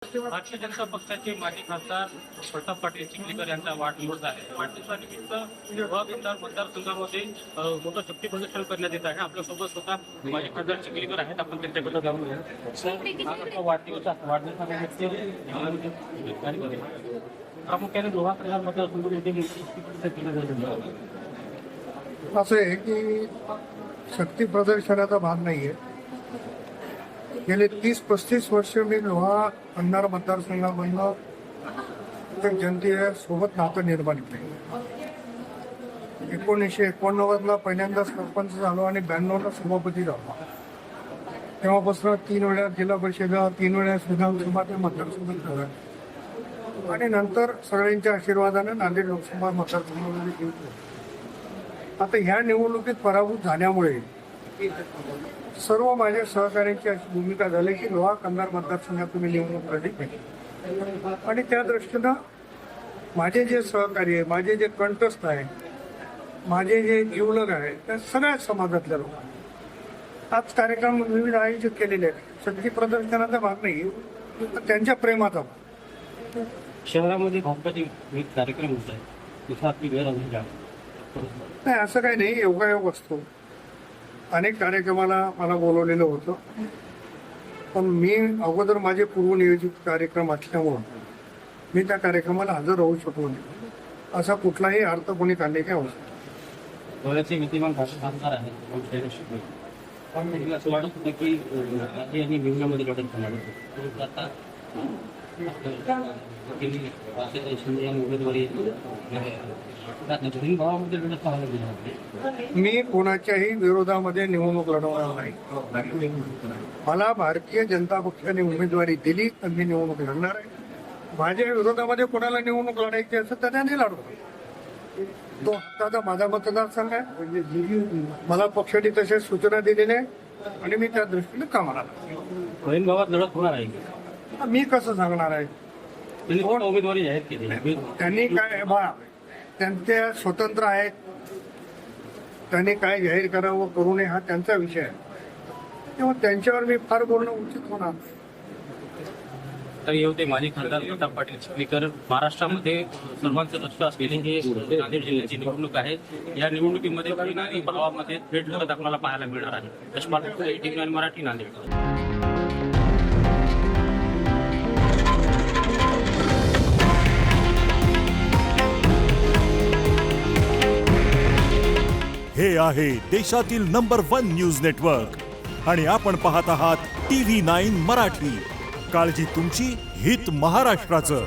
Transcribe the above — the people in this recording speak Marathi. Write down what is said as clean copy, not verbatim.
भारतीय जनता पक्षाचे माजी खासदार प्रताप पाटील चिखलीकर यांचा वाढदिवस आहे. वाढदिवसानिमित्त विभाग मतदारसंघामध्ये मोठं शक्ती प्रदर्शन करण्यात येत आहे. आपल्यासोबत स्वतः माजी खासदार चिखलीकर आहेत. आपण त्यांच्याबद्दल जाणून घेऊया. वाढदिवसानिमित्त प्रामुख्याने लोहा मतदारसंघामध्ये असं आहे की शक्ती प्रदर्शनाचा भाग नाहीये. गेले 30-35 वर्ष मी लोहा अंधार मतदारसंघामधनं जनतेसोबत नातं निर्माण केलं. 1989ला पहिल्यांदा सरपंच झालो आणि 92ला सभापती झालो. तेव्हापासून 3 वेळा जिल्हा परिषदा, 3 वेळा विधानसभा ते मतदारसंघात झाला आणि नंतर सगळ्यांच्या आशीर्वादाने नांदेड लोकसभा मतदारसंघामध्ये जिंकलो. आता ह्या निवडणुकीत पराभूत झाल्यामुळे सर्व माझ्या सहकाऱ्यांची अशी भूमिका झाली की लोहा कंधार मतदारसंघात तुम्ही निवडणूक लढली पाहिजे. आणि त्या दृष्टीनं माझे जे सहकारी आहे, माझे जे कंठस्थ आहे, माझे जे जीवलग आहे, त्या सगळ्या समाजातल्या लोक आज कार्यक्रम विविध आयोजित केलेले आहेत. शक्ती प्रदर्शनाचा भाग नाही, तर त्यांच्या प्रेमाचा भाग. शहरामध्ये भाजपाचे विविध कार्यक्रम होत आहेत. तिथं आपली वेळ अजून नाही, असं काही नाही. योगायोग असतो. अनेक कार्यक्रमाला मला बोलवलेलं होतं, पण मी अगोदर माझे पूर्वनियोजित कार्यक्रम असल्यामुळं मी त्या कार्यक्रमाला हजर राहू शकलो नाही. असा कुठलाही अर्थ कोणी काढणे काय आवश्यक. डोळ्याचे विद्यमान खासदार आहेत. पण असं वाटत होतं की राज्य यांनी विभागामध्ये लढत करणार होतं. आता उमेदवारी भावामध्ये लढत पाहायला गेली. मी कोणाच्याही विरोधामध्ये निवडणूक लढवणार नाही. मला भारतीय जनता पक्षाने उमेदवारी दिली तर मी निवडणूक लढणार आहे. माझ्या विरोधामध्ये कोणाला निवडणूक लढायची असेल तर त्याने लढवतो. तो आता माझा मतदारसंघ आहे. मला पक्षाने तशा सूचना दिलेल्या आहे आणि मी त्या दृष्टीने कामाला बहीण भावात लढत होणार आहे. मी कसं सांगणार आहे. उमेदवारी जाहीर केली. त्यांनी काय त्यांच्या स्वतंत्र आहेत. त्यांनी काय जाहीर करावं करू नये हा त्यांचा विषय आहे. तेव्हा त्यांच्यावर मी फार बोलणं उचित होणार. तर येवते माजी खासदार प्रताप पाटील चिखलीकर, महाराष्ट्रामध्ये सर्वांचं लक्ष असलेली हे नांदेड जिल्ह्याची निवडणूक आहे. या निवडणुकीमध्ये परिणामी भावामध्ये थेट लढत आपल्याला पाहायला मिळणार आहे. यशपाल टीव्ही मराठी, नांदेड. हे आहे देशातील नंबर 1 न्यूज नेटवर्क आणि आपण पाहत आहात TV9 मराठी. काळजी तुमची, हित महाराष्ट्राचं.